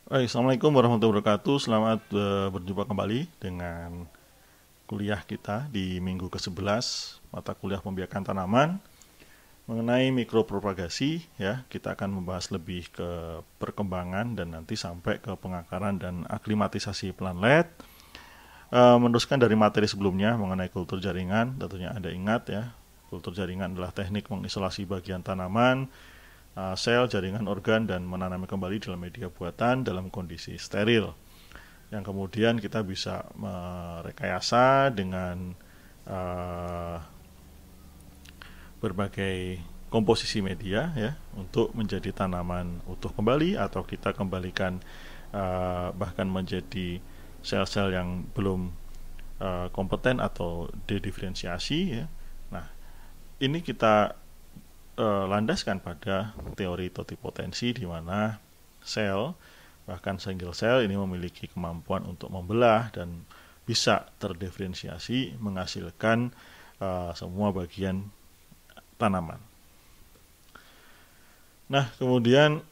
Assalamualaikum warahmatullahi wabarakatuh. Selamat berjumpa kembali dengan kuliah kita di minggu ke-11 mata kuliah pembiakan tanaman mengenai mikropropagasi ya. Kita akan membahas lebih ke perkembangan dan nanti sampai ke pengakaran dan aklimatisasi planlet. Meneruskan dari materi sebelumnya mengenai kultur jaringan, tentunya Anda ingat ya, kultur jaringan adalah teknik mengisolasi bagian tanaman, sel, jaringan, organ, dan menanamnya kembali dalam media buatan dalam kondisi steril. Yang kemudian kita bisa merekayasa dengan uh, berbagai komposisi media ya untuk menjadi tanaman utuh kembali atau kita kembalikan bahkan menjadi sel-sel yang belum kompeten atau dediferensiasi ya. Nah, ini kita landaskan pada teori totipotensi di mana sel bahkan single cell ini memiliki kemampuan untuk membelah dan bisa terdiferensiasi menghasilkan semua bagian tanaman. Nah, kemudian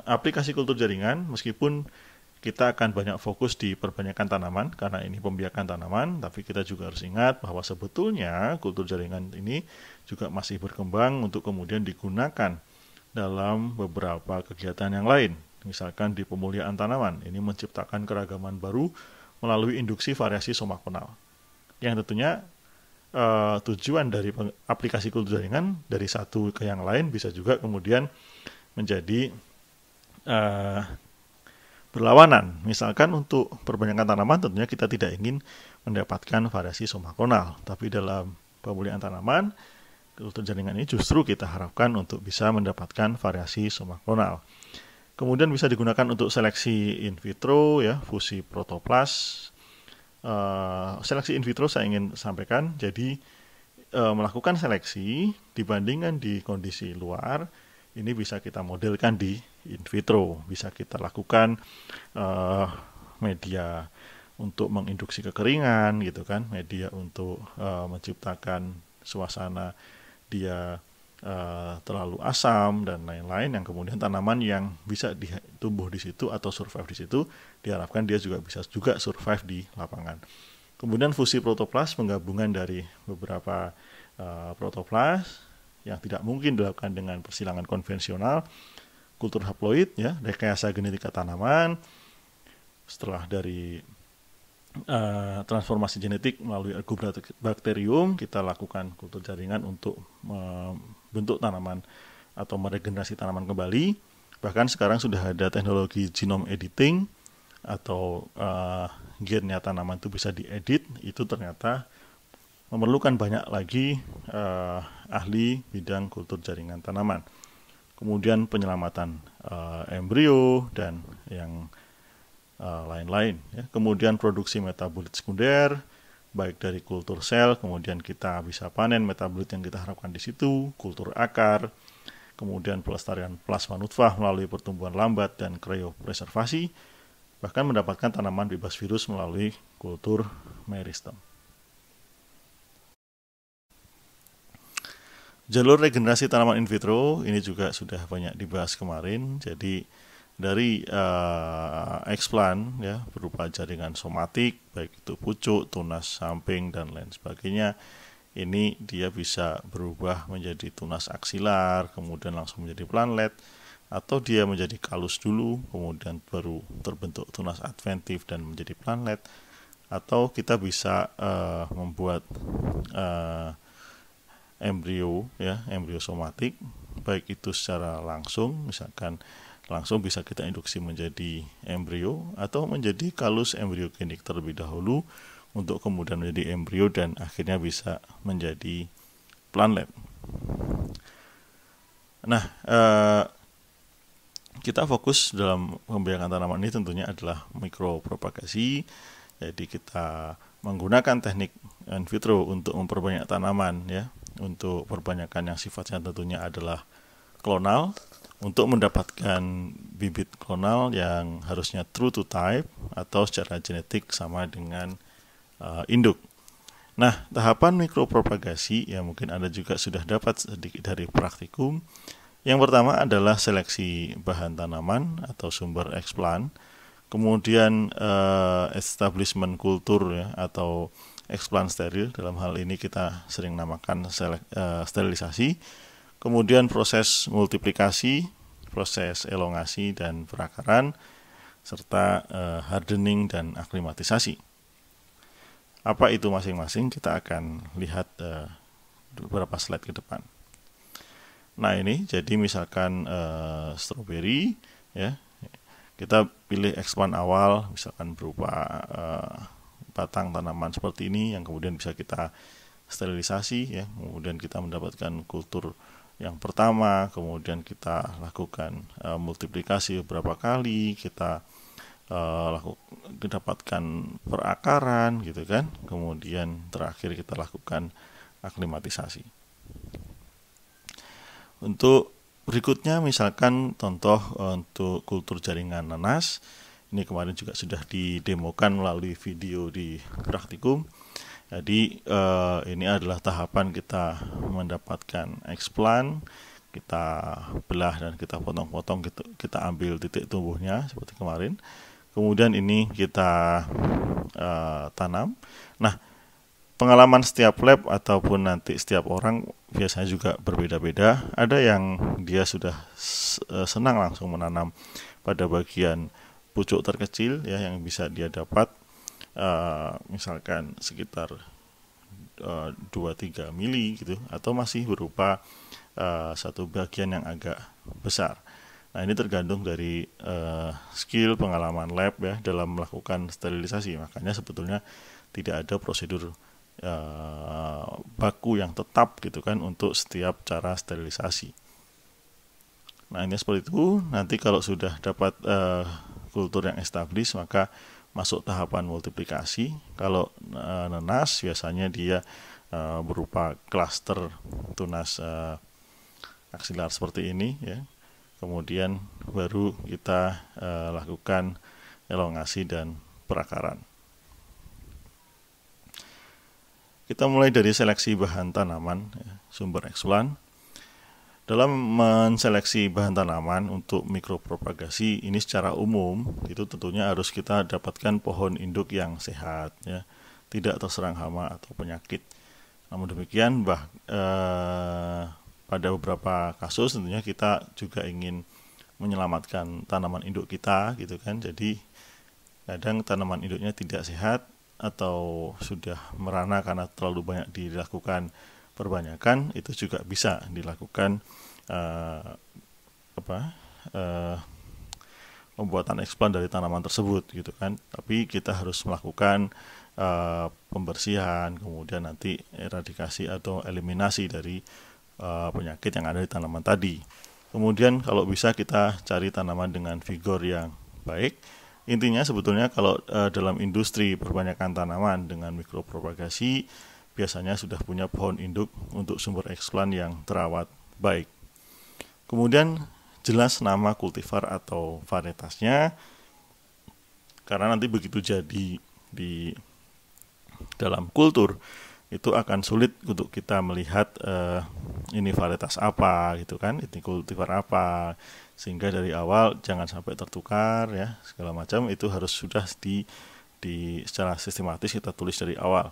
aplikasi kultur jaringan meskipun kita akan banyak fokus di perbanyakan tanaman karena ini pembiakan tanaman, tapi kita juga harus ingat bahwa sebetulnya kultur jaringan ini juga masih berkembang untuk kemudian digunakan dalam beberapa kegiatan yang lain. Misalkan di pemulihan tanaman, ini menciptakan keragaman baru melalui induksi variasi somakonal. Yang tentunya tujuan dari aplikasi kultur jaringan dari satu ke yang lain bisa juga kemudian menjadi uh, berlawanan. Misalkan untuk perbanyakan tanaman tentunya kita tidak ingin mendapatkan variasi somakonal, tapi dalam pemulihan tanaman kultur jaringan ini justru kita harapkan untuk bisa mendapatkan variasi somakonal. Kemudian bisa digunakan untuk seleksi in vitro ya, fusi protoplas. Seleksi in vitro saya ingin sampaikan, jadi melakukan seleksi dibandingkan di kondisi luar ini bisa kita modelkan di in vitro, bisa kita lakukan media untuk menginduksi kekeringan gitu kan, media untuk menciptakan suasana dia terlalu asam dan lain-lain, yang kemudian tanaman yang bisa tumbuh di situ atau survive di situ diharapkan dia juga bisa juga survive di lapangan. Kemudian fusi protoplas, penggabungan dari beberapa protoplas yang tidak mungkin dilakukan dengan persilangan konvensional, kultur haploid ya, rekayasa genetika tanaman. Setelah dari transformasi genetik melalui ergobakterium, kita lakukan kultur jaringan untuk membentuk tanaman atau meregenerasi tanaman kembali. Bahkan sekarang sudah ada teknologi genome editing atau gennya tanaman itu bisa diedit. Itu ternyata memerlukan banyak lagi ahli bidang kultur jaringan tanaman. Kemudian penyelamatan embrio dan yang lain-lain ya. Kemudian produksi metabolit sekunder baik dari kultur sel, kemudian kita bisa panen metabolit yang kita harapkan di situ, kultur akar, kemudian pelestarian plasma nutfah melalui pertumbuhan lambat dan kriopreservasi, bahkan mendapatkan tanaman bebas virus melalui kultur meristem. Jalur regenerasi tanaman in vitro ini juga sudah banyak dibahas kemarin. Jadi dari explant ya, berupa jaringan somatik baik itu pucuk, tunas samping dan lain sebagainya, ini dia bisa berubah menjadi tunas aksilar kemudian langsung menjadi planlet, atau dia menjadi kalus dulu kemudian baru terbentuk tunas adventif dan menjadi planlet, atau kita bisa membuat embrio ya, embrio somatik baik itu secara langsung, misalkan langsung bisa kita induksi menjadi embrio atau menjadi kalus embriogenik terlebih dahulu untuk kemudian menjadi embrio dan akhirnya bisa menjadi planlet. Nah, kita fokus dalam pembiakan tanaman ini tentunya adalah mikropropagasi. Jadi kita menggunakan teknik in vitro untuk memperbanyak tanaman ya, untuk perbanyakan yang sifatnya tentunya adalah klonal, untuk mendapatkan bibit klonal yang harusnya true to type atau secara genetik sama dengan induk. Nah, tahapan mikropropagasi ya mungkin Anda juga sudah dapat sedikit dari praktikum. Yang pertama adalah seleksi bahan tanaman atau sumber eksplan, kemudian establishment kultur ya, atau eksplan steril, dalam hal ini kita sering namakan sterilisasi, kemudian proses multiplikasi, proses elongasi dan perakaran, serta hardening dan aklimatisasi. Apa itu masing-masing? Kita akan lihat beberapa slide ke depan. Nah, ini jadi misalkan stroberi ya, kita pilih eksplan awal misalkan berupa batang tanaman seperti ini yang kemudian bisa kita sterilisasi ya, kemudian kita mendapatkan kultur yang pertama, kemudian kita lakukan multiplikasi beberapa kali, kita dapatkan perakaran gitu kan, kemudian terakhir kita lakukan aklimatisasi. Untuk berikutnya misalkan contoh untuk kultur jaringan nanas, ini kemarin juga sudah didemokan melalui video di praktikum. Jadi ini adalah tahapan kita mendapatkan eksplan, kita belah dan kita potong-potong, kita ambil titik tumbuhnya seperti kemarin. Kemudian ini kita tanam. Nah, pengalaman setiap lab ataupun nanti setiap orang biasanya juga berbeda-beda. Ada yang dia sudah senang langsung menanam pada bagian pucuk terkecil ya, yang bisa dia dapat misalkan sekitar 2-3 mili gitu, atau masih berupa satu bagian yang agak besar. Nah, ini tergantung dari skill pengalaman lab ya dalam melakukan sterilisasi. Makanya sebetulnya tidak ada prosedur baku yang tetap gitu kan untuk setiap cara sterilisasi. Nah, ini seperti itu. Nanti kalau sudah dapat kultur yang established, maka masuk tahapan multiplikasi. Kalau nanas biasanya dia berupa klaster tunas aksilar seperti ini ya. Kemudian baru kita lakukan elongasi dan perakaran. Kita mulai dari seleksi bahan tanaman, sumber eksplan. Dalam menseleksi bahan tanaman untuk mikropropagasi, ini secara umum itu tentunya harus kita dapatkan pohon induk yang sehat, ya, tidak terserang hama atau penyakit. Namun demikian, pada beberapa kasus tentunya kita juga ingin menyelamatkan tanaman induk kita, gitu kan. Jadi kadang tanaman induknya tidak sehat atau sudah merana karena terlalu banyak dilakukan perbanyakan, itu juga bisa dilakukan pembuatan eksplan dari tanaman tersebut, gitu kan. Tapi kita harus melakukan pembersihan, kemudian nanti eradikasi atau eliminasi dari penyakit yang ada di tanaman tadi. Kemudian kalau bisa kita cari tanaman dengan vigor yang baik. Intinya sebetulnya kalau dalam industri perbanyakan tanaman dengan mikropropagasi biasanya sudah punya pohon induk untuk sumber eksplan yang terawat baik. Kemudian jelas nama kultivar atau varietasnya, karena nanti begitu jadi di dalam kultur itu akan sulit untuk kita melihat ini varietas apa gitu kan, ini kultivar apa, sehingga dari awal jangan sampai tertukar ya, segala macam itu harus sudah di secara sistematis kita tulis dari awal.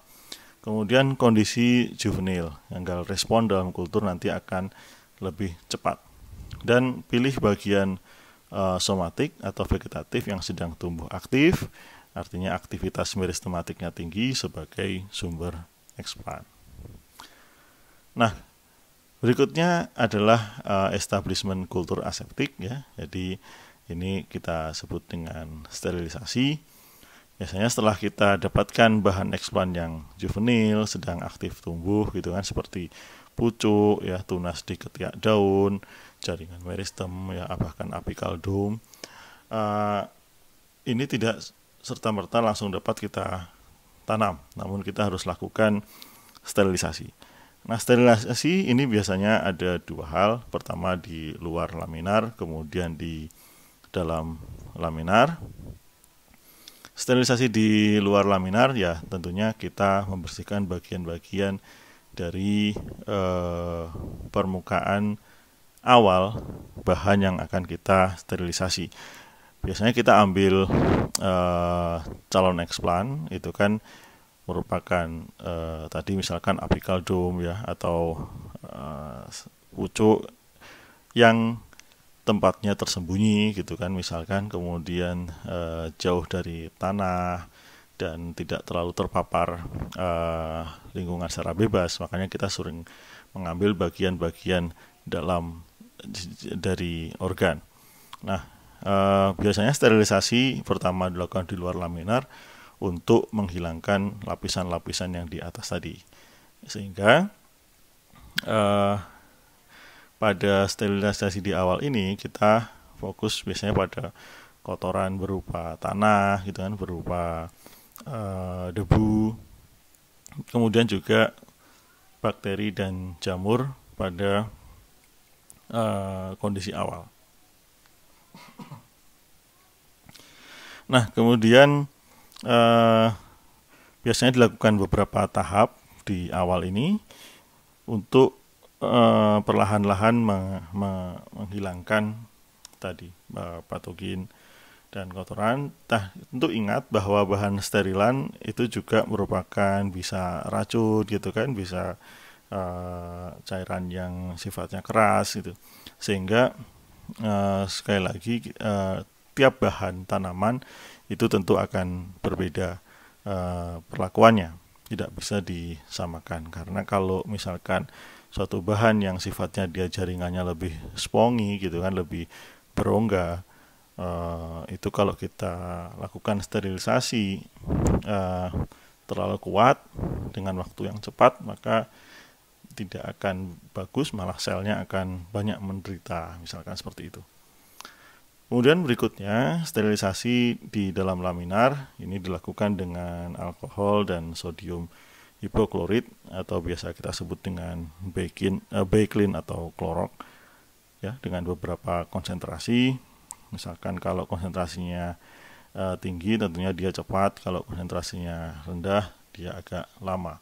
Kemudian kondisi juvenil, tanggal respon dalam kultur nanti akan lebih cepat. Dan pilih bagian somatik atau vegetatif yang sedang tumbuh aktif, artinya aktivitas meristematiknya tinggi sebagai sumber eksplan. Nah, berikutnya adalah establishment kultur aseptik ya. Jadi ini kita sebut dengan sterilisasi. Biasanya setelah kita dapatkan bahan eksplan yang juvenil, sedang aktif tumbuh gitu kan, seperti pucuk ya, tunas di ketiak daun, jaringan meristem ya, bahkan apical dome. Ini tidak serta-merta langsung dapat kita tanam, namun kita harus lakukan sterilisasi. Nah, sterilisasi ini biasanya ada dua hal. Pertama di luar laminar, kemudian di dalam laminar. Sterilisasi di luar laminar ya tentunya kita membersihkan bagian-bagian dari permukaan awal bahan yang akan kita sterilisasi. Biasanya kita ambil calon explant, itu kan merupakan tadi misalkan apical dome ya, atau pucuk yang tempatnya tersembunyi gitu kan, misalkan, kemudian jauh dari tanah dan tidak terlalu terpapar lingkungan secara bebas. Makanya kita sering mengambil bagian-bagian dalam dari organ. Nah, biasanya sterilisasi pertama dilakukan di luar laminar untuk menghilangkan lapisan-lapisan yang di atas tadi. Sehingga pada sterilisasi di awal ini kita fokus biasanya pada kotoran berupa tanah gitu kan, berupa debu, kemudian juga bakteri dan jamur pada kondisi awal. Nah, kemudian biasanya dilakukan beberapa tahap di awal ini untuk perlahan-lahan menghilangkan tadi patogen dan kotoran. Tentu ingat bahwa bahan sterilan itu juga merupakan bisa racun gitu kan, bisa cairan yang sifatnya keras gitu. Sehingga sekali lagi tiap bahan tanaman itu tentu akan berbeda perlakuannya, tidak bisa disamakan. Karena kalau misalkan suatu bahan yang sifatnya dia jaringannya lebih spongy gitu kan, lebih berongga, itu kalau kita lakukan sterilisasi terlalu kuat dengan waktu yang cepat, maka tidak akan bagus, malah selnya akan banyak menderita, misalkan seperti itu. Kemudian berikutnya, sterilisasi di dalam laminar ini dilakukan dengan alkohol dan sodium hipoklorit, atau biasa kita sebut dengan bakelin atau klorok ya, dengan beberapa konsentrasi. Misalkan kalau konsentrasinya tinggi tentunya dia cepat, kalau konsentrasinya rendah dia agak lama.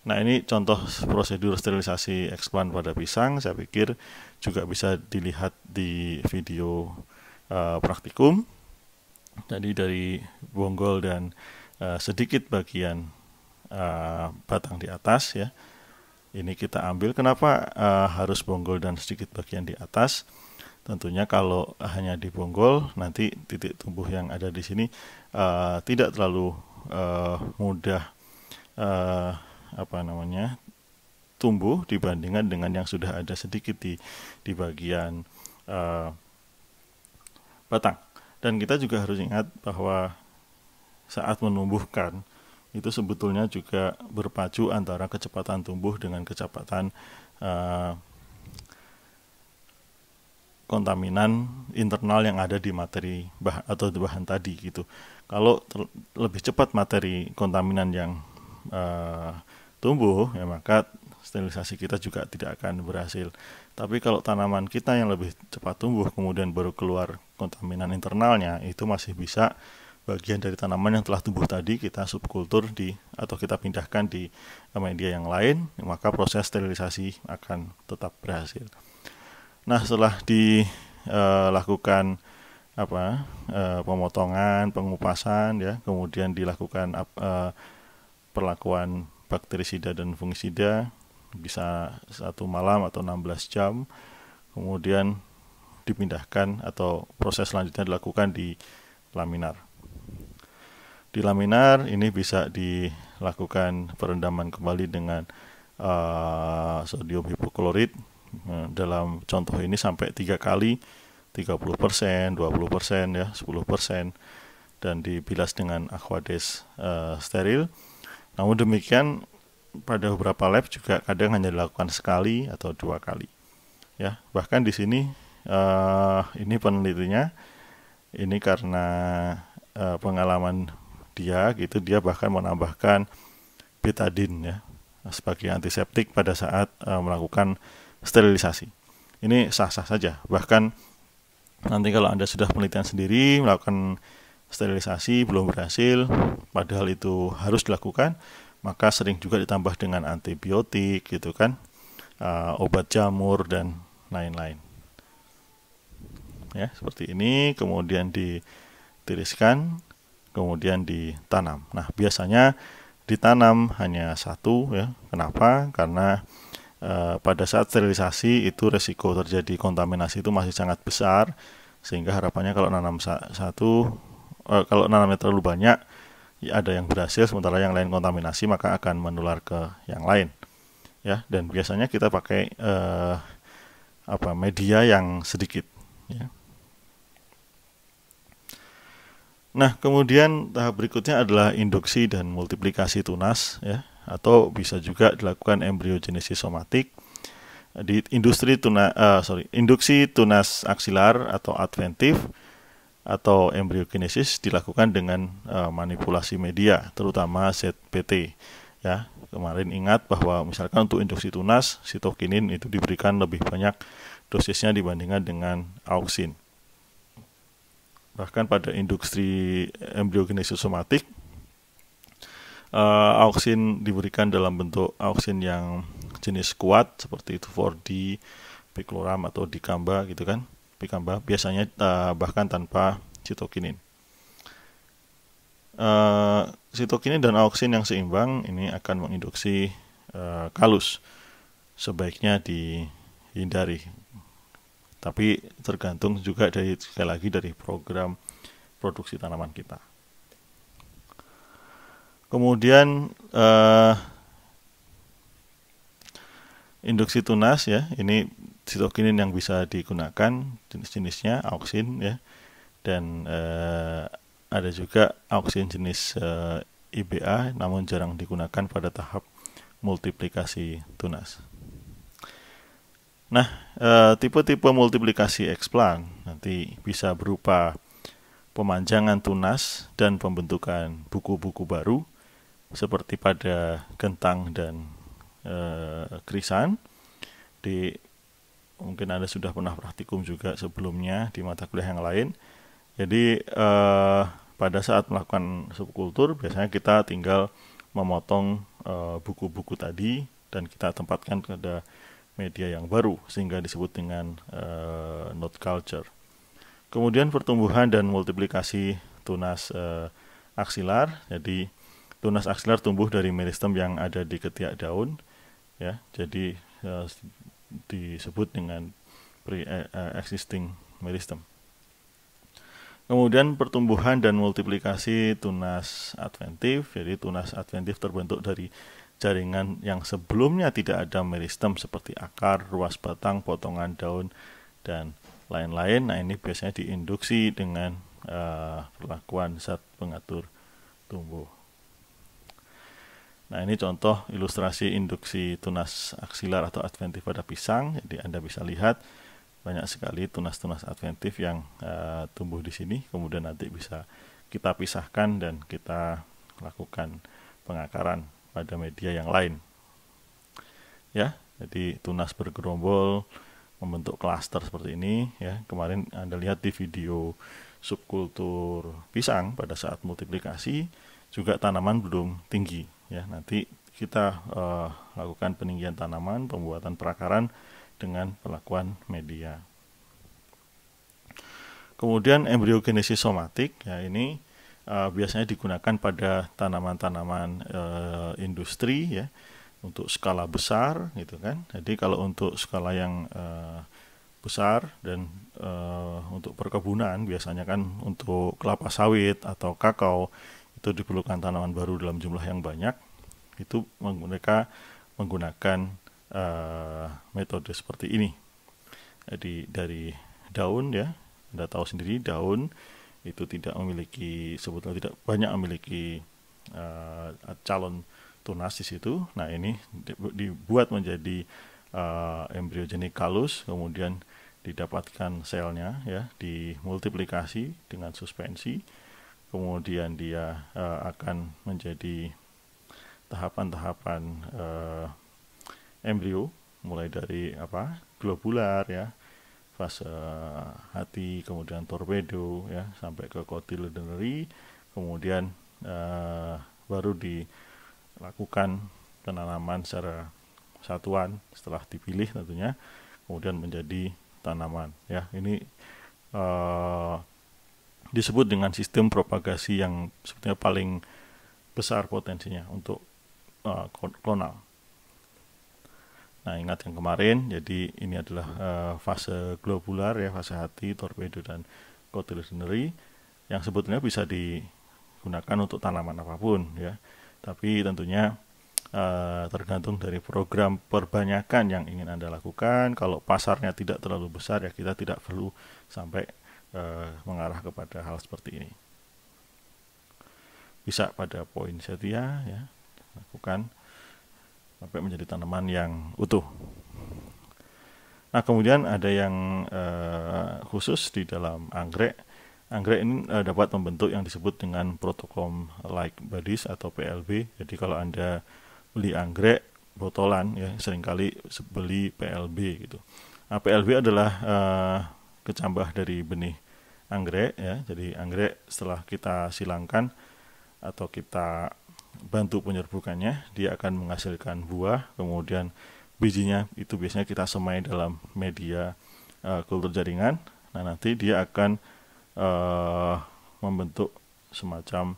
Nah, ini contoh prosedur sterilisasi explant pada pisang. Saya pikir juga bisa dilihat di video praktikum. Jadi dari bonggol dan sedikit bagian batang di atas ya, ini kita ambil. Kenapa harus bonggol dan sedikit bagian di atas? Tentunya kalau hanya di bonggol, nanti titik tumbuh yang ada di sini tidak terlalu mudah tumbuh dibandingkan dengan yang sudah ada sedikit di bagian batang. Dan kita juga harus ingat bahwa saat menumbuhkan itu sebetulnya juga berpacu antara kecepatan tumbuh dengan kecepatan kontaminan internal yang ada di materi atau di bahan tadi gitu. Kalau lebih cepat materi kontaminan yang tumbuh, ya maka sterilisasi kita juga tidak akan berhasil. Tapi kalau tanaman kita yang lebih cepat tumbuh kemudian baru keluar kontaminan internalnya, itu masih bisa bagian dari tanaman yang telah tumbuh tadi kita subkultur atau kita pindahkan di media yang lain, maka proses sterilisasi akan tetap berhasil. Nah, setelah dilakukan pemotongan, pengupasan ya, kemudian dilakukan perlakuan bakterisida dan fungisida, bisa 1 malam atau 16 jam, kemudian dipindahkan atau proses selanjutnya dilakukan di laminar. Di laminar ini bisa dilakukan perendaman kembali dengan sodium hipoklorit. Dalam contoh ini sampai 3 kali, 30%, 20% ya, 10%, dan dibilas dengan Aquades steril. Namun demikian pada beberapa lab juga kadang hanya dilakukan sekali atau 2 kali. Ya, bahkan di sini ini penelitinya, ini karena pengalaman dia bahkan menambahkan betadine ya sebagai antiseptik pada saat melakukan sterilisasi. Ini sah-sah saja. Bahkan nanti kalau Anda sudah penelitian sendiri melakukan sterilisasi belum berhasil, padahal itu harus dilakukan, maka sering juga ditambah dengan antibiotik gitu kan, obat jamur dan lain-lain. Ya, seperti ini, kemudian ditiriskan, kemudian ditanam. Nah, biasanya ditanam hanya satu ya. Kenapa? Karena pada saat sterilisasi itu resiko terjadi kontaminasi itu masih sangat besar, sehingga harapannya kalau nanam kalau nanamnya terlalu banyak, ya ada yang berhasil sementara yang lain kontaminasi, maka akan menular ke yang lain. Ya, dan biasanya kita pakai media yang sedikit. Ya. Nah, kemudian tahap berikutnya adalah induksi dan multiplikasi tunas, ya, atau bisa juga dilakukan embriogenesis somatik. Di induksi tunas aksilar atau adventif atau embriogenesis dilakukan dengan manipulasi media, terutama ZPT. Ya, kemarin ingat bahwa misalkan untuk induksi tunas, sitokinin itu diberikan lebih banyak dosisnya dibandingkan dengan auksin. Bahkan pada induksi embriogenesis somatik, auksin diberikan dalam bentuk auksin yang jenis kuat seperti itu 4D, picloram atau dicamba gitu kan, picamba biasanya bahkan tanpa sitokinin. Sitokinin dan auksin yang seimbang ini akan menginduksi kalus, sebaiknya dihindari. Tapi tergantung juga sekali lagi dari program produksi tanaman kita. Kemudian induksi tunas ya, ini sitokinin yang bisa digunakan jenis-jenisnya auksin ya, dan ada juga auksin jenis IBA, namun jarang digunakan pada tahap multiplikasi tunas. Nah, tipe-tipe multiplikasi eksplant nanti bisa berupa pemanjangan tunas dan pembentukan buku-buku baru seperti pada kentang dan krisan. Mungkin Anda sudah pernah praktikum juga sebelumnya di mata kuliah yang lain. Jadi pada saat melakukan subkultur biasanya kita tinggal memotong buku-buku tadi dan kita tempatkan pada media yang baru sehingga disebut dengan node culture. Kemudian pertumbuhan dan multiplikasi tunas aksilar. Jadi tunas aksilar tumbuh dari meristem yang ada di ketiak daun ya. Jadi disebut dengan pre-existing meristem. Kemudian pertumbuhan dan multiplikasi tunas adventif. Jadi tunas adventif terbentuk dari jaringan yang sebelumnya tidak ada meristem seperti akar, ruas batang, potongan daun, dan lain-lain. Nah, ini biasanya diinduksi dengan perlakuan zat pengatur tumbuh. Nah, ini contoh ilustrasi induksi tunas aksilar atau adventif pada pisang. Jadi Anda bisa lihat banyak sekali tunas-tunas adventif yang tumbuh di sini. Kemudian nanti bisa kita pisahkan dan kita lakukan pengakaran pada media yang lain. Ya, jadi tunas bergerombol membentuk klaster seperti ini ya. Kemarin Anda lihat di video subkultur pisang pada saat multiplikasi juga tanaman belum tinggi ya. Nanti kita lakukan peninggian tanaman, pembuatan perakaran dengan perlakuan media. Kemudian embriogenesis somatik ya, ini biasanya digunakan pada tanaman-tanaman industri ya, untuk skala besar gitu kan. Jadi kalau untuk skala yang besar dan untuk perkebunan biasanya kan untuk kelapa sawit atau kakao itu diperlukan tanaman baru dalam jumlah yang banyak. Itu mereka menggunakan metode seperti ini. Jadi dari daun ya, Anda tahu sendiri daun itu sebetulnya tidak banyak memiliki calon tunas di situ. Nah, ini dibuat menjadi embryogenik kalus, kemudian didapatkan selnya ya, dimultiplikasi dengan suspensi, kemudian dia akan menjadi tahapan-tahapan embrio, mulai dari globular ya, fase hati, kemudian torpedo ya, sampai ke cotyledonary, kemudian baru dilakukan penanaman secara satuan setelah dipilih tentunya, kemudian menjadi tanaman. Ya, ini disebut dengan sistem propagasi yang sebetulnya paling besar potensinya untuk klonal. Nah, ingat yang kemarin, jadi ini adalah fase globular ya, fase hati, torpedo dan cotyledonary yang sebetulnya bisa digunakan untuk tanaman apapun ya. Tapi tentunya tergantung dari program perbanyakan yang ingin Anda lakukan. Kalau pasarnya tidak terlalu besar ya kita tidak perlu sampai mengarah kepada hal seperti ini. Bisa pada poinsettia ya, lakukan sampai menjadi tanaman yang utuh. Nah, kemudian ada yang khusus di dalam anggrek. Anggrek ini dapat membentuk yang disebut dengan protocol like bodies atau PLB. Jadi kalau Anda beli anggrek botolan ya, seringkali beli PLB gitu. Nah, PLB adalah kecambah dari benih anggrek ya. Jadi anggrek setelah kita silangkan atau kita bantu penyerbukannya, dia akan menghasilkan buah, kemudian bijinya itu biasanya kita semai dalam media kultur jaringan. Nah, nanti dia akan membentuk semacam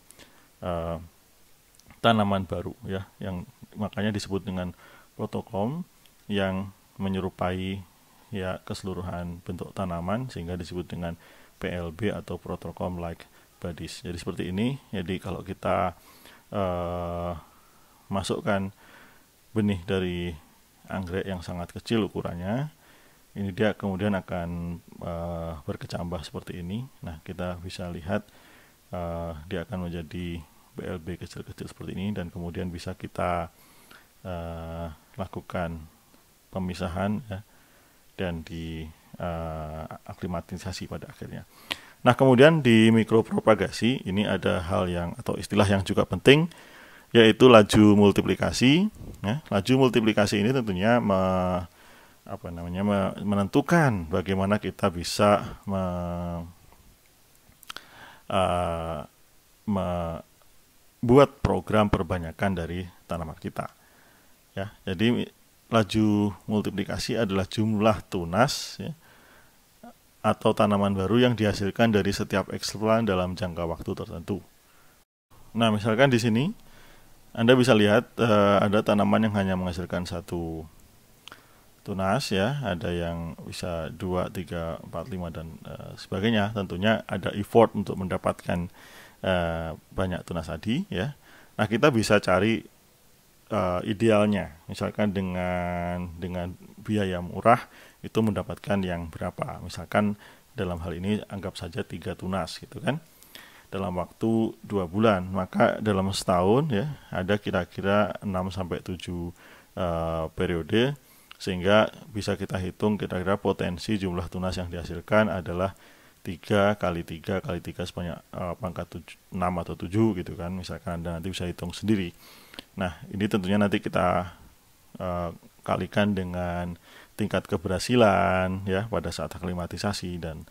tanaman baru ya, yang makanya disebut dengan protokol yang menyerupai ya keseluruhan bentuk tanaman sehingga disebut dengan PLB atau protokol like bodies. Jadi seperti ini. Jadi kalau kita masukkan benih dari anggrek yang sangat kecil ukurannya, ini dia kemudian akan berkecambah seperti ini. Nah, kita bisa lihat dia akan menjadi PLB kecil-kecil seperti ini dan kemudian bisa kita lakukan pemisahan ya, dan di aklimatisasi pada akhirnya. Nah, kemudian di mikropropagasi ini ada hal yang atau istilah yang juga penting, yaitu laju multiplikasi. Ya, laju multiplikasi ini tentunya menentukan bagaimana kita bisa membuat program perbanyakan dari tanaman kita. Ya, jadi laju multiplikasi adalah jumlah tunas ya, atau tanaman baru yang dihasilkan dari setiap eksplan dalam jangka waktu tertentu. Nah, misalkan di sini Anda bisa lihat ada tanaman yang hanya menghasilkan satu tunas ya, ada yang bisa 2, 3, 4, 5 dan sebagainya. Tentunya ada effort untuk mendapatkan banyak tunas tadi ya. Nah, kita bisa cari idealnya, misalkan dengan biaya murah itu mendapatkan yang berapa. Misalkan dalam hal ini anggap saja 3 tunas gitu kan, dalam waktu 2 bulan, maka dalam setahun ya ada kira-kira 6-7 periode, sehingga bisa kita hitung kira-kira potensi jumlah tunas yang dihasilkan adalah 3 kali 3 kali 3 sebanyak pangkat 6 atau 7 gitu kan. Misalkan Anda nanti bisa hitung sendiri. Nah, ini tentunya nanti kita kalikan dengan tingkat keberhasilan ya pada saat aklimatisasi dan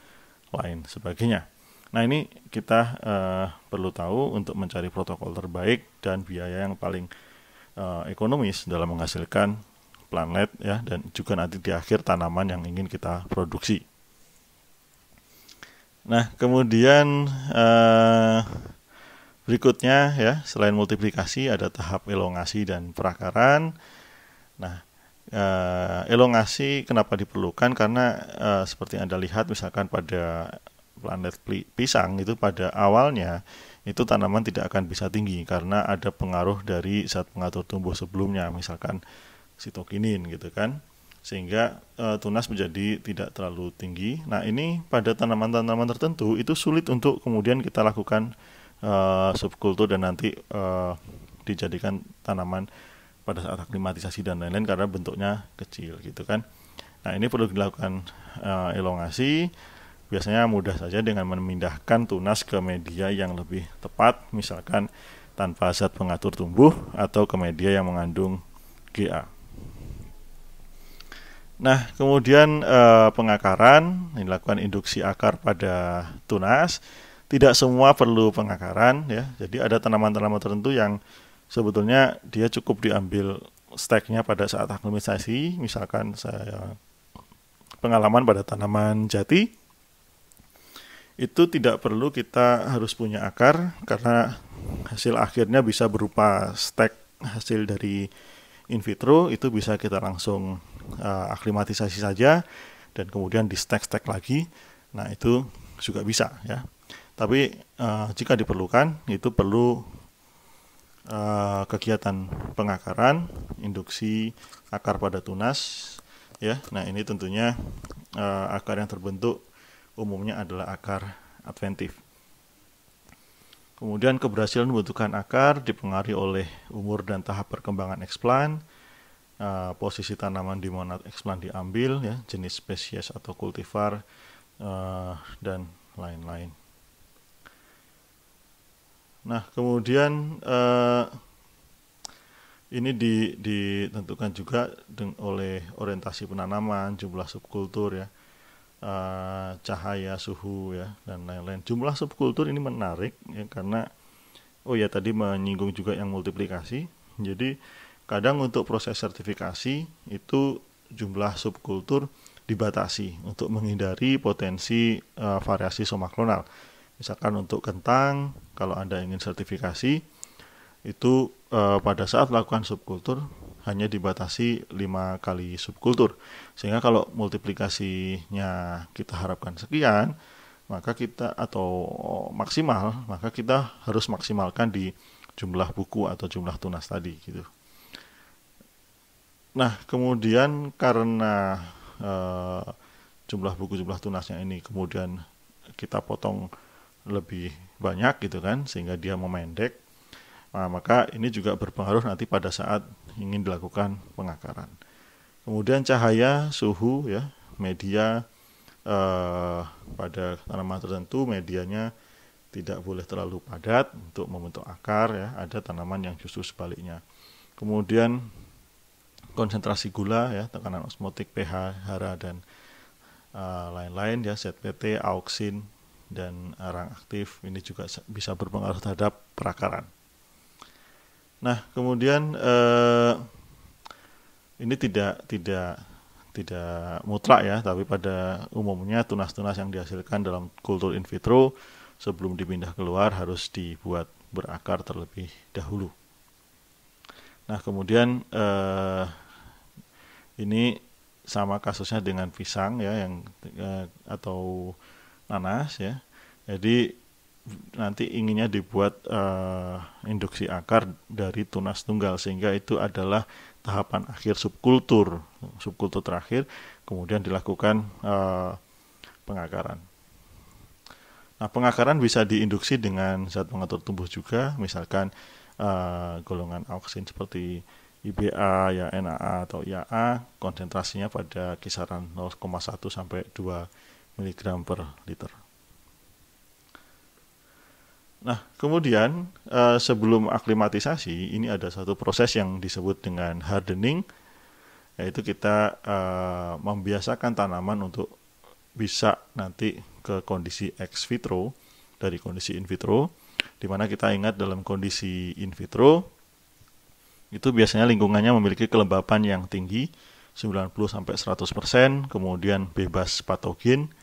lain sebagainya. Nah, ini kita perlu tahu untuk mencari protokol terbaik dan biaya yang paling ekonomis dalam menghasilkan plantlet ya, dan juga nanti di akhir tanaman yang ingin kita produksi. Nah, kemudian berikutnya ya, selain multiplikasi ada tahap elongasi dan perakaran. Nah, elongasi kenapa diperlukan? Karena seperti Anda lihat misalkan pada plantlet pisang itu pada awalnya itu tanaman tidak akan bisa tinggi karena ada pengaruh dari zat pengatur tumbuh sebelumnya, misalkan sitokinin gitu kan, sehingga tunas menjadi tidak terlalu tinggi. Nah, ini pada tanaman-tanaman tertentu itu sulit untuk kemudian kita lakukan subkultur dan nanti dijadikan tanaman pada saat aklimatisasi dan lain-lain karena bentuknya kecil gitu kan. Nah, ini perlu dilakukan elongasi. Biasanya mudah saja dengan memindahkan tunas ke media yang lebih tepat, misalkan tanpa zat pengatur tumbuh atau ke media yang mengandung GA. Nah, kemudian pengakaran, dilakukan induksi akar pada tunas. Tidak semua perlu pengakaran ya. Jadi ada tanaman-tanaman tertentu yang sebetulnya dia cukup diambil steknya pada saat aklimatisasi. Misalkan saya pengalaman pada tanaman jati, itu tidak perlu kita harus punya akar, karena hasil akhirnya bisa berupa stek hasil dari in vitro. Itu bisa kita langsung aklimatisasi saja dan kemudian di stek lagi. Nah, itu juga bisa ya. Tapi jika diperlukan, itu perlu kegiatan pengakaran, induksi akar pada tunas ya. Nah, ini tentunya akar yang terbentuk umumnya adalah akar adventif. Kemudian keberhasilan membentukkan akar dipengaruhi oleh umur dan tahap perkembangan eksplan, posisi tanaman di mana eksplan diambil ya, jenis spesies atau kultivar, dan lain-lain. Nah, kemudian ini ditentukan juga oleh orientasi penanaman, jumlah subkultur ya, cahaya, suhu ya, dan lain-lain. Jumlah subkultur ini menarik ya, karena tadi menyinggung juga yang multiplikasi. Jadi kadang untuk proses sertifikasi itu jumlah subkultur dibatasi untuk menghindari potensi variasi somaklonal. Misalkan untuk kentang, kalau Anda ingin sertifikasi, itu pada saat melakukan subkultur hanya dibatasi 5 kali subkultur. Sehingga kalau multiplikasinya kita harapkan sekian, maka kita maka kita harus maksimalkan di jumlah buku atau jumlah tunas tadi gitu. Nah, kemudian karena jumlah buku, jumlah tunasnya ini kemudian kita potong lebih banyak gitu kan, sehingga dia memendek. Nah, maka ini juga berpengaruh nanti pada saat ingin dilakukan pengakaran. Kemudian cahaya, suhu ya, media pada tanaman tertentu medianya tidak boleh terlalu padat untuk membentuk akar ya. Ada tanaman yang justru sebaliknya. Kemudian konsentrasi gula ya, tekanan osmotik, pH, hara dan lain-lain ya, ZPT, auksin dan arang aktif ini juga bisa berpengaruh terhadap perakaran. Nah, kemudian ini tidak mutlak ya, tapi pada umumnya tunas-tunas yang dihasilkan dalam kultur in vitro sebelum dipindah keluar harus dibuat berakar terlebih dahulu. Nah, kemudian ini sama kasusnya dengan pisang ya, yang atau nanas ya. Jadi nanti inginnya dibuat induksi akar dari tunas tunggal, sehingga itu adalah tahapan akhir subkultur terakhir, kemudian dilakukan pengakaran. Nah, pengakaran bisa diinduksi dengan zat pengatur tumbuh juga, misalkan golongan auksin seperti IBA ya, NAA atau IAA, konsentrasinya pada kisaran 0,1 sampai 2 mg per liter. Nah, kemudian sebelum aklimatisasi ini ada satu proses yang disebut dengan hardening, yaitu kita membiasakan tanaman untuk bisa nanti ke kondisi ex vitro dari kondisi in vitro, di mana kita ingat dalam kondisi in vitro itu biasanya lingkungannya memiliki kelembapan yang tinggi 90-100%, kemudian bebas patogen,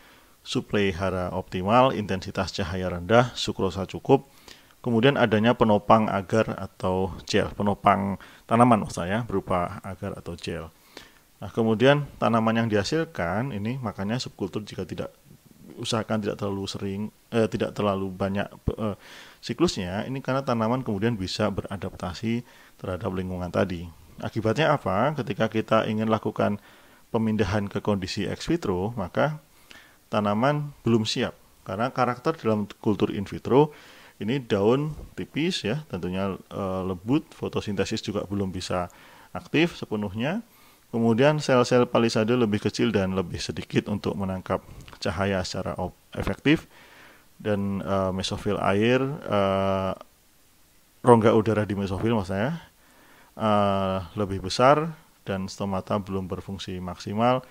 suplai hara optimal, intensitas cahaya rendah, sukrosa cukup, kemudian adanya penopang agar atau gel, penopang tanaman maksudnya berupa agar atau gel. Nah, kemudian tanaman yang dihasilkan ini makanya subkultur jika usahakan tidak terlalu sering, tidak terlalu banyak siklusnya, ini karena tanaman kemudian bisa beradaptasi terhadap lingkungan tadi. Akibatnya apa? Ketika kita ingin lakukan pemindahan ke kondisi ex vitro, maka tanaman belum siap, karena karakter dalam kultur in vitro ini daun tipis ya, tentunya lembut, fotosintesis juga belum bisa aktif sepenuhnya. Kemudian sel-sel palisade lebih kecil dan lebih sedikit untuk menangkap cahaya secara efektif, dan mesofil air, rongga udara di mesofil maksudnya lebih besar, dan stomata belum berfungsi maksimal,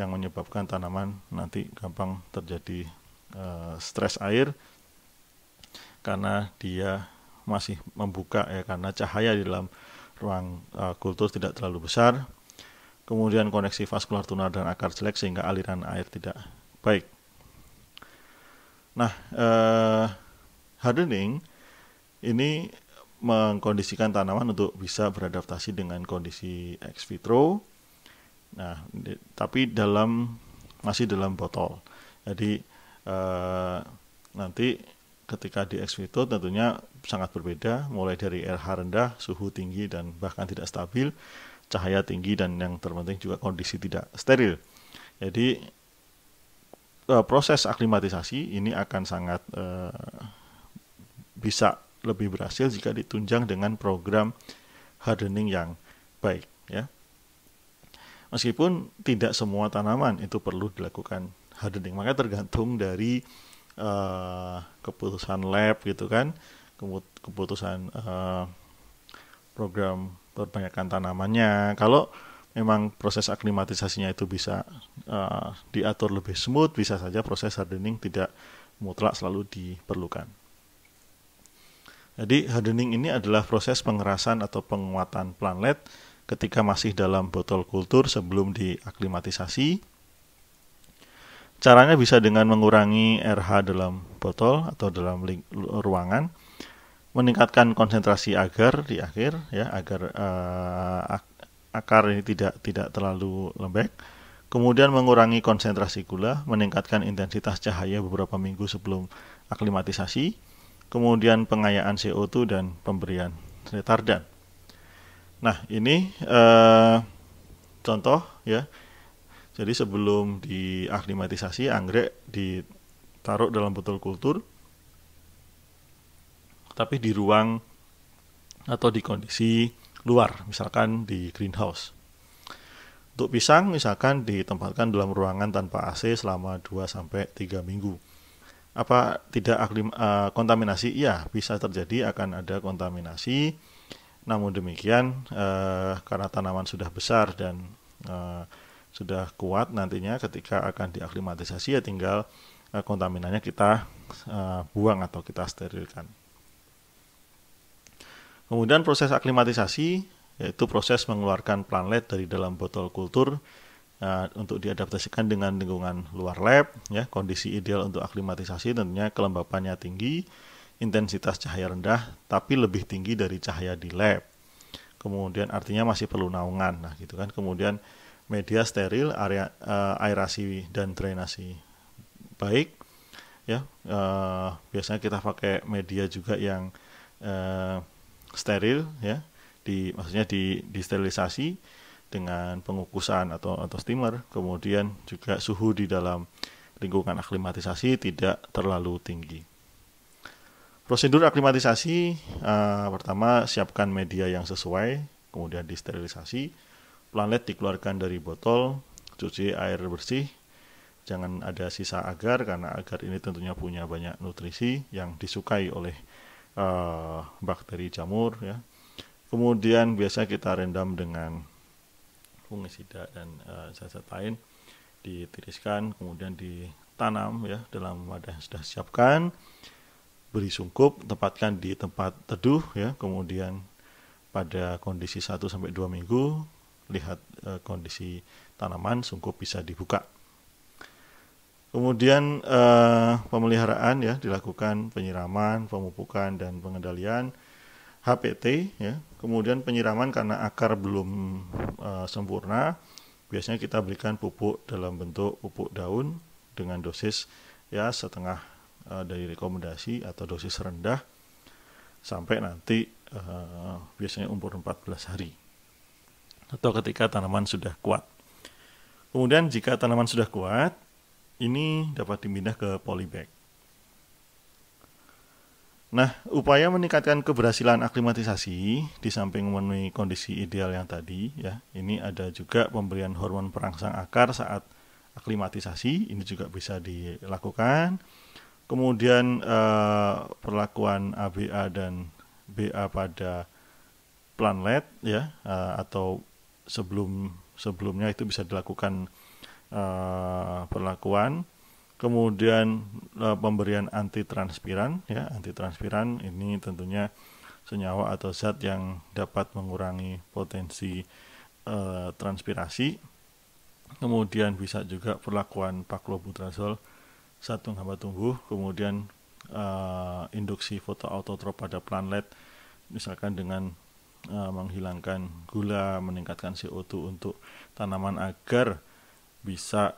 yang menyebabkan tanaman nanti gampang terjadi stres air karena dia masih membuka ya, karena cahaya di dalam ruang kultur tidak terlalu besar. kemudian koneksi vaskular tunar dan akar jelek sehingga aliran air tidak baik. Nah, hardening ini mengkondisikan tanaman untuk bisa beradaptasi dengan kondisi ex vitro. Nah, tapi masih dalam botol. Jadi nanti ketika di ex vitro tentunya sangat berbeda, mulai dari RH rendah, suhu tinggi dan bahkan tidak stabil, cahaya tinggi, dan yang terpenting juga kondisi tidak steril. Jadi proses aklimatisasi ini akan sangat bisa lebih berhasil jika ditunjang dengan program hardening yang baik, ya. Meskipun tidak semua tanaman itu perlu dilakukan hardening, maka tergantung dari keputusan lab gitu kan, keputusan program perbanyakan tanamannya. Kalau memang proses aklimatisasinya itu bisa diatur lebih smooth, bisa saja proses hardening tidak mutlak selalu diperlukan. Jadi hardening ini adalah proses pengerasan atau penguatan plantlet ketika masih dalam botol kultur sebelum diaklimatisasi. Caranya bisa dengan mengurangi RH dalam botol atau dalam ruangan, meningkatkan konsentrasi agar di akhir, ya, agar akar ini tidak terlalu lembek. Kemudian mengurangi konsentrasi gula, meningkatkan intensitas cahaya beberapa minggu sebelum aklimatisasi. Kemudian pengayaan CO2 dan pemberian retardan. Nah, ini contoh, ya. Jadi sebelum diaklimatisasi, anggrek ditaruh dalam botol kultur, tapi di ruang atau di kondisi luar, misalkan di greenhouse. Untuk pisang misalkan ditempatkan dalam ruangan tanpa AC selama 2-3 minggu. Apa tidak kontaminasi? Iya, bisa terjadi, akan ada kontaminasi. Namun demikian, karena tanaman sudah besar dan sudah kuat, nantinya ketika akan diaklimatisasi ya tinggal kontaminannya kita buang atau kita sterilkan. Kemudian proses aklimatisasi yaitu proses mengeluarkan plantlet dari dalam botol kultur untuk diadaptasikan dengan lingkungan luar lab, ya. Kondisi ideal untuk aklimatisasi tentunya kelembapannya tinggi, intensitas cahaya rendah tapi lebih tinggi dari cahaya di lab. Kemudian artinya masih perlu naungan, nah gitu kan. Kemudian media steril, aerasi dan drainasi baik, ya. Biasanya kita pakai media juga yang steril, ya. Maksudnya disterilisasi dengan pengukusan atau steamer. Kemudian juga suhu di dalam lingkungan aklimatisasi tidak terlalu tinggi. Prosedur aklimatisasi, pertama siapkan media yang sesuai, kemudian disterilisasi, plantlet dikeluarkan dari botol, cuci air bersih, jangan ada sisa agar karena agar ini tentunya punya banyak nutrisi yang disukai oleh bakteri jamur, ya. Kemudian biasa kita rendam dengan fungisida dan zat-zat lain, ditiriskan, kemudian ditanam, ya, dalam wadah yang sudah disiapkan. Beri sungkup, tempatkan di tempat teduh, ya. Kemudian pada kondisi 1-2 minggu lihat kondisi tanaman, sungkup bisa dibuka. Kemudian pemeliharaan, ya, dilakukan penyiraman, pemupukan dan pengendalian HPT, ya. Kemudian penyiraman karena akar belum sempurna, biasanya kita berikan pupuk dalam bentuk pupuk daun dengan dosis, ya, setengah dari rekomendasi atau dosis rendah sampai nanti biasanya umur 14 hari atau ketika tanaman sudah kuat. Kemudian jika tanaman sudah kuat, ini dapat dipindah ke polybag. Nah, upaya meningkatkan keberhasilan aklimatisasi di samping memenuhi kondisi ideal yang tadi, ya, ini ada juga pemberian hormon perangsang akar saat aklimatisasi, ini juga bisa dilakukan. Kemudian perlakuan ABA dan BA pada plantlet, ya, atau sebelumnya itu bisa dilakukan perlakuan. Kemudian pemberian antitranspiran, ya. Antitranspiran ini tentunya senyawa atau zat yang dapat mengurangi potensi transpirasi. Kemudian bisa juga perlakuan paklobutrazol saat menghambat tumbuh, kemudian induksi fotoautotrop pada plantlet, misalkan dengan menghilangkan gula, meningkatkan CO2 untuk tanaman agar bisa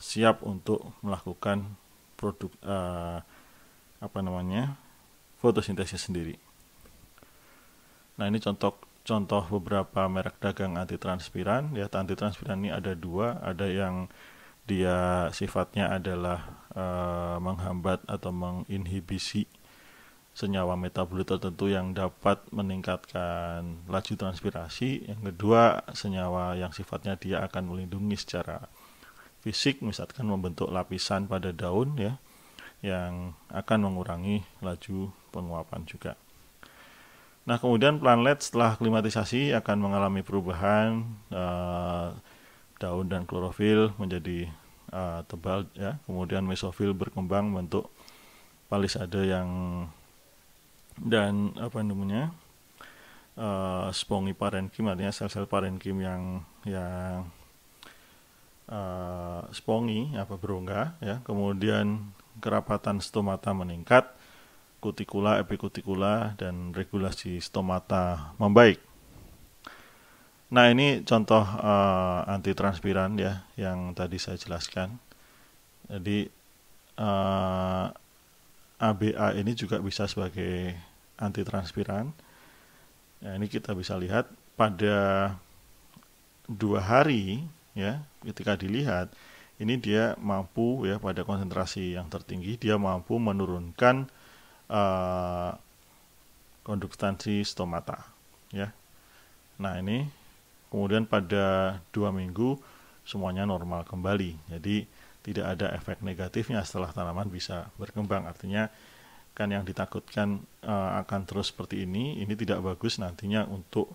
siap untuk melakukan produk fotosintesis sendiri. Nah, ini contoh beberapa merek dagang anti transpiran. Ya, anti transpiran ini ada dua, ada yang dia sifatnya adalah menghambat atau menginhibisi senyawa metabolit tertentu yang dapat meningkatkan laju transpirasi. Yang kedua, senyawa yang sifatnya dia akan melindungi secara fisik, misalkan membentuk lapisan pada daun ya, yang akan mengurangi laju penguapan juga. Nah, kemudian plantlet setelah aklimatisasi akan mengalami perubahan, daun dan klorofil menjadi tebal ya, kemudian mesofil berkembang bentuk palisade yang dan spongy parenchyma, artinya sel-sel parenchyma yang spongy berongga ya, kemudian kerapatan stomata meningkat, kutikula, epikutikula, dan regulasi stomata membaik. Nah, ini contoh anti transpiran ya yang tadi saya jelaskan. Jadi ABA ini juga bisa sebagai anti transpiran. Nah, ini kita bisa lihat pada 2 hari ya, ketika dilihat ini dia mampu ya pada konsentrasi yang tertinggi dia mampu menurunkan konduktansi stomata ya. Nah, ini kemudian pada 2 minggu semuanya normal kembali. Jadi tidak ada efek negatifnya setelah tanaman bisa berkembang. Artinya kan yang ditakutkan akan terus seperti ini tidak bagus nantinya untuk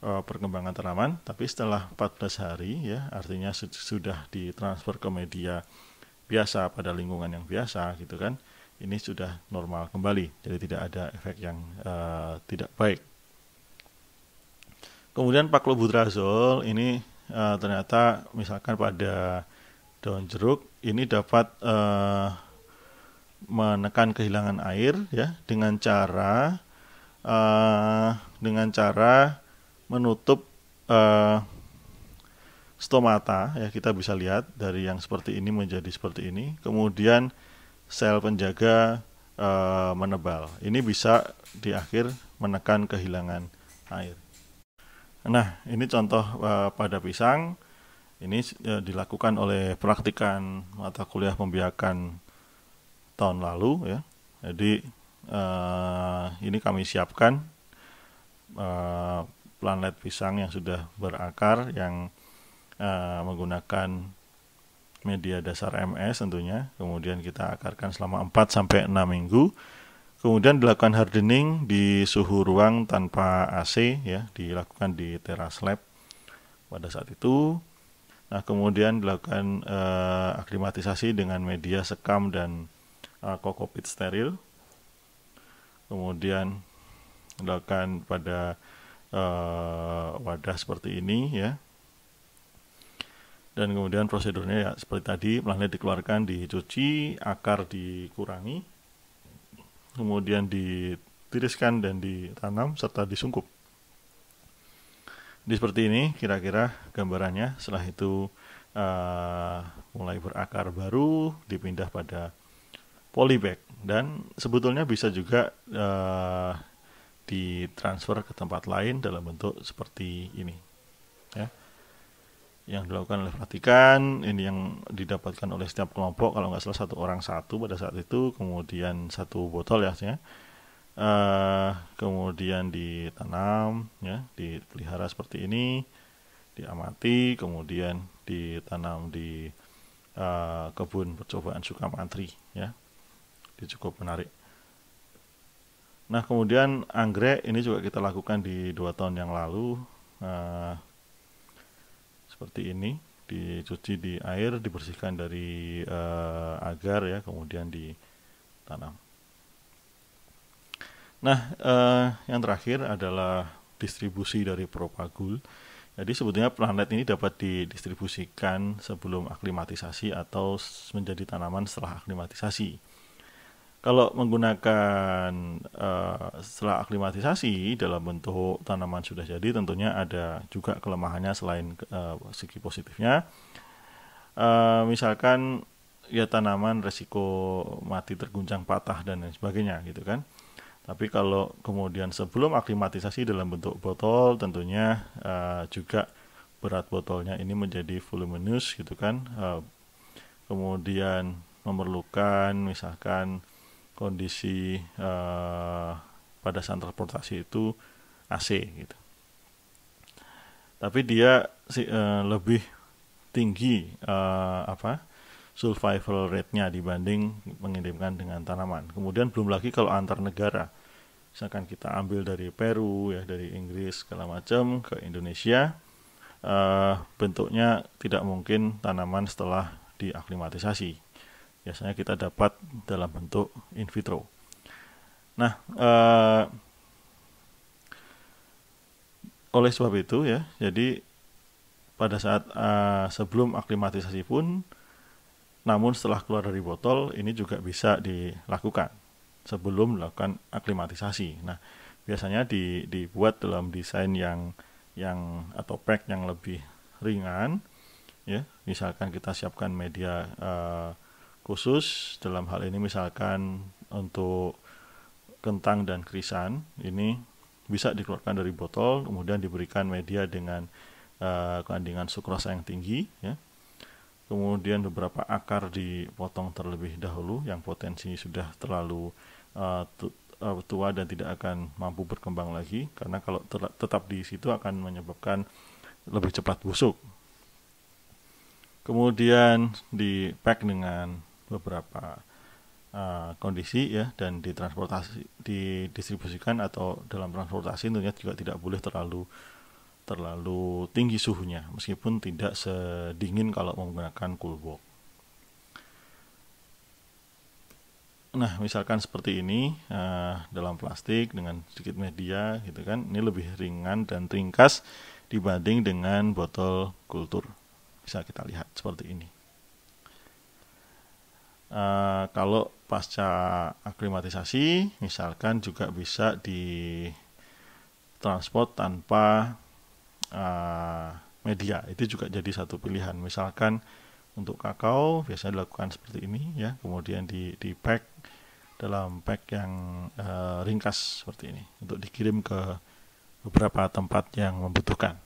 perkembangan tanaman. Tapi setelah 14 hari ya, artinya sudah ditransfer ke media biasa pada lingkungan yang biasa gitu kan, ini sudah normal kembali. Jadi tidak ada efek yang tidak baik. Kemudian paklobutrazol ini ternyata misalkan pada daun jeruk ini dapat menekan kehilangan air ya dengan cara menutup stomata ya, kita bisa lihat dari yang seperti ini menjadi seperti ini. Kemudian sel penjaga menebal. Ini bisa di akhir menekan kehilangan air. Nah, ini contoh pada pisang. Ini dilakukan oleh praktikan mata kuliah pembiakan tahun lalu ya. Jadi ini kami siapkan plantlet pisang yang sudah berakar yang menggunakan media dasar MS tentunya. Kemudian kita akarkan selama 4-6 minggu. Kemudian dilakukan hardening di suhu ruang tanpa AC ya, dilakukan di teras lab pada saat itu. Nah, kemudian dilakukan aklimatisasi dengan media sekam dan kokopit steril. Kemudian dilakukan pada wadah seperti ini ya. Dan kemudian prosedurnya ya seperti tadi, plantlet dikeluarkan, dicuci, akar dikurangi, kemudian ditiriskan dan ditanam serta disungkup. Di seperti ini kira-kira gambarannya. Setelah itu mulai berakar baru, dipindah pada polybag, dan sebetulnya bisa juga ditransfer ke tempat lain dalam bentuk seperti ini ya. Yang dilakukan oleh praktikan ini yang didapatkan oleh setiap kelompok, kalau nggak salah 1 orang 1 pada saat itu, kemudian 1 botol ya, kemudian ditanam ya, dipelihara seperti ini, diamati, kemudian ditanam di kebun percobaan Sukamantri ya. Ini cukup menarik. Nah, kemudian anggrek ini juga kita lakukan di 2 tahun yang lalu. Seperti ini, dicuci di air, dibersihkan dari agar ya, kemudian ditanam. Nah, yang terakhir adalah distribusi dari Propagul. Jadi sebetulnya planet ini dapat didistribusikan sebelum aklimatisasi atau menjadi tanaman setelah aklimatisasi. Kalau menggunakan setelah aklimatisasi dalam bentuk tanaman sudah jadi, tentunya ada juga kelemahannya selain segi positifnya. Misalkan ya tanaman resiko mati terguncang patah dan lain sebagainya gitu kan. Tapi kalau kemudian sebelum aklimatisasi dalam bentuk botol, tentunya juga berat botolnya ini menjadi voluminous gitu kan. Kemudian memerlukan misalkan kondisi pada saat transportasi itu AC gitu. Tapi dia lebih tinggi survival rate-nya dibanding mengirimkan dengan tanaman. Kemudian belum lagi kalau antar negara, misalkan kita ambil dari Peru ya, dari Inggris segala macam ke Indonesia, bentuknya tidak mungkin tanaman setelah diaklimatisasi. Biasanya kita dapat dalam bentuk in vitro. Nah, oleh sebab itu ya, jadi pada saat sebelum aklimatisasi pun, namun setelah keluar dari botol ini juga bisa dilakukan sebelum melakukan aklimatisasi. Nah, biasanya dibuat dalam desain yang atau pack yang lebih ringan, ya. Misalkan kita siapkan media khusus dalam hal ini misalkan untuk kentang dan krisan, ini bisa dikeluarkan dari botol, kemudian diberikan media dengan kandungan sukrosa yang tinggi, ya. Kemudian beberapa akar dipotong terlebih dahulu yang potensi sudah terlalu tua dan tidak akan mampu berkembang lagi, karena kalau tetap di situ akan menyebabkan lebih cepat busuk. Kemudian di-pack dengan beberapa kondisi ya, dan didistribusikan atau dalam transportasi tentunya juga tidak boleh terlalu tinggi suhunya, meskipun tidak sedingin kalau menggunakan cool box. Nah, misalkan seperti ini dalam plastik dengan sedikit media gitu kan, ini lebih ringan dan ringkas dibanding dengan botol kultur. Bisa kita lihat seperti ini. Kalau pasca aklimatisasi, misalkan juga bisa ditransport tanpa media, itu juga jadi satu pilihan. Misalkan untuk kakao biasanya dilakukan seperti ini ya, kemudian di pack dalam pack yang ringkas seperti ini untuk dikirim ke beberapa tempat yang membutuhkan.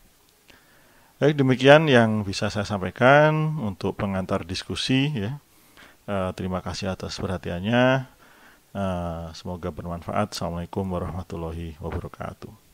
Baik, demikian yang bisa saya sampaikan untuk pengantar diskusi ya. Terima kasih atas perhatiannya. Semoga bermanfaat. Assalamualaikum warahmatullahi wabarakatuh.